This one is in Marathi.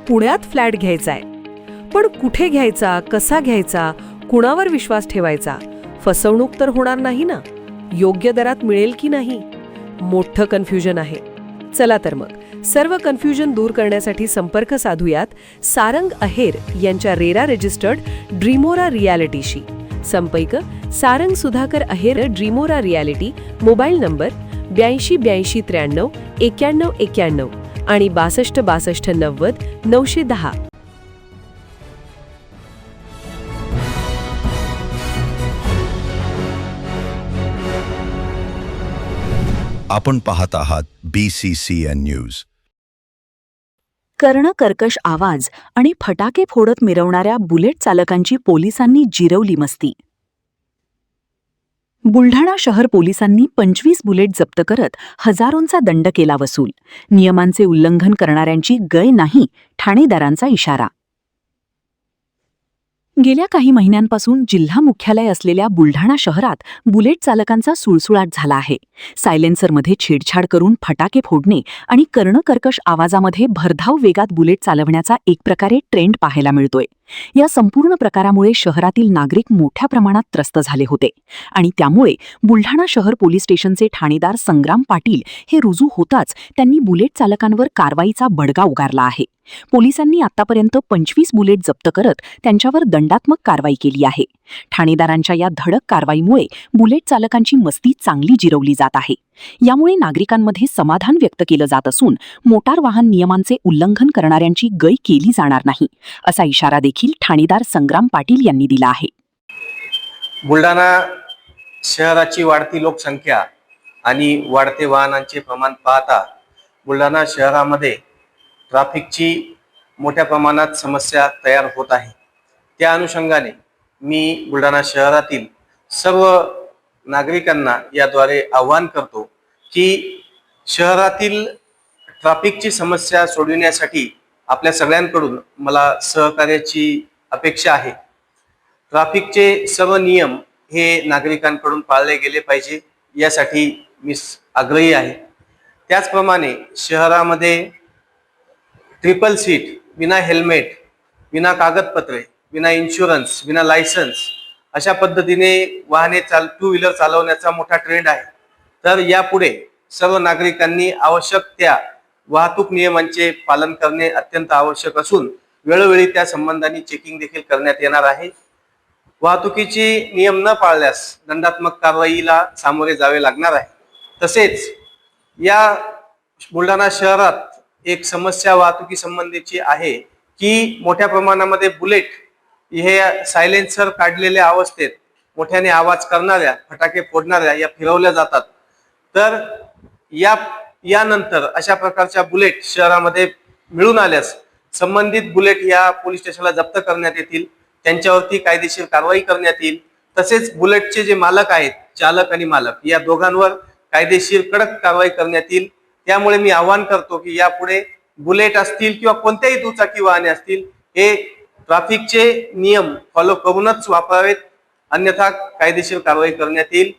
पुण्यात फ्लॅट घ्यायचा आहे, पण कुठे घ्यायचा, कसा घ्यायचा, कुणावर विश्वास ठेवायचा? फसवणूक तर होणार नाही ना? योग्य दरात मिळेल की नाही? मोठं कन्फ्युजन आहे. चला तर मग सर्व कन्फ्युजन दूर करण्यासाठी संपर्क साधूयात सारंग अहेर यांच्या रेरा रजिस्टर्ड ड्रीमोरा रियालिटीशी. संपर्क सारंग सुधाकर अहेर, ड्रीमोरा रियालिटी. मोबाईल नंबर 82 82 93 91 91 आणि 62 62 90 910. आपण पाहत आहात BCCN न्यूज. कर्णकर्कश आवाज आणि फटाके फोडत मिरवणाऱ्या बुलेट चालकांची पोलिसांनी जिरवली मस्ती. बुलढाणा शहर पोलिसांनी 25 बुलेट जप्त करत हजारोंचा दंड केला वसूल. नियमांचे उल्लंघन करणाऱ्यांची गय नाही, ठाणेदारांचा इशारा. गेल्या काही महिन्यांपासून जिल्हा मुख्यालय असलेल्या बुलढाणा शहरात बुलेट चालकांचा सुळसुळाट झाला आहे. सायलेन्सरमध्ये छेडछाड करून फटाके फोडणे आणि कर्णकर्कश आवाजामध्ये भरधाव वेगात बुलेट चालवण्याचा एक प्रकारे ट्रेंड पाहायला मिळतोय. या संपूर्ण प्रकारामुळे शहरातील नागरिक मोठ्या प्रमाणात त्रस्त झाले होते आणि त्यामुळे बुलढाणा शहर पोलीस स्टेशनचे ठाणेदार संग्राम पाटील हे रुजू होताच त्यांनी बुलेट चालकांवर कारवाईचा बडगा उगारला आहे. पोलिसांनी आतापर्यंत 25 बुलेट जप्त करत त्यांच्यावर दंडात्मक कारवाई केली आहे. ठाणेदारांच्या या धडक कारवाईमुळे बुलेट चालकांची मस्ती चांगली जिरवली जात आहे. यामुळे नागरिकांमध्ये समाधान व्यक्त केलं जात असून मोटार वाहन नियमांचे उल्लंघन करणाऱ्यांची गय केली जाणार नाही, असा इशारा देखील ठाणेदार संग्राम पाटील यांनी दिला आहे. बुलढाणा शहराची वाढती लोकसंख्या आणि वाढते वाहनांचे प्रमाण पाहता बुलढाणा शहरामध्ये ट्रॅफिकची मोठ्या प्रमाणात समस्या तयार होत आहे. त्या अनुषंगाने मी बुलढाणा शहरातील सर्व नागरिकांना याद्वारे आवाहन करतो की शहरातील ट्रॅफिकची समस्या सोडविण्यासाठी आपल्या सगळ्यांकडून मला सहकार्याची अपेक्षा आहे. ट्रॅफिकचे सर्व नियम हे नागरिकांकडून पाळले गेले पाहिजे, यासाठी मी आग्रही आहे. त्याचप्रमाणे शहरामध्ये ट्रिपल सीट, विना हेल्मेट, विना कागदपत्रे, विना इन्शुरन्स, विना लायसन्स अशा पद्धतीने वाहने टू व्हीलर चालवण्याचा मोठा ट्रेंड आहे. तर यापुढे सर्व नागरिकांनी आवश्यक त्या वाहतूक नियमांचे पालन करणे अत्यंत आवश्यक असून वेळोवेळी त्या संबंधाने चेकिंग देखील करण्यात येणार आहे. वाहतुकीचे नियम न पाळल्यास दंडात्मक कारवाईला सामोरे जावे लागणार आहे. तसेच या बुलढाणा शहरात एक समस्या वाहतुकी संबंधीची आहे की मोठ्या प्रमाणामध्ये बुलेट हे सायलेन्सर काढलेल्या अवस्थेत मोठ्याने आवाज करणाऱ्या, फटाके फोडणाऱ्या या फिरवल्या जातात. तर यानंतर अशा प्रकारच्या बुलेट शहरामध्ये मिळून आल्यास संबंधित बुलेट या पोलीस स्टेशनला जप्त करण्यात येतील, त्यांच्यावरती कायदेशीर कारवाई करण्यात येईल. तसेच बुलेटचे जे मालक आहेत, चालक आणि मालक, या दोघांवर कायदेशीर कडक कारवाई करण्यात येईल. त्यामुळे मी आवाहन करतो की यापुढे बुलेट असतील किंवा कोणत्याही दुचाकी वाहने असतील, हे ट्रॅफिकचे नियम फॉलो करूनच वापरावेत, अन्यथा कायदेशीर कारवाई करण्यात येईल.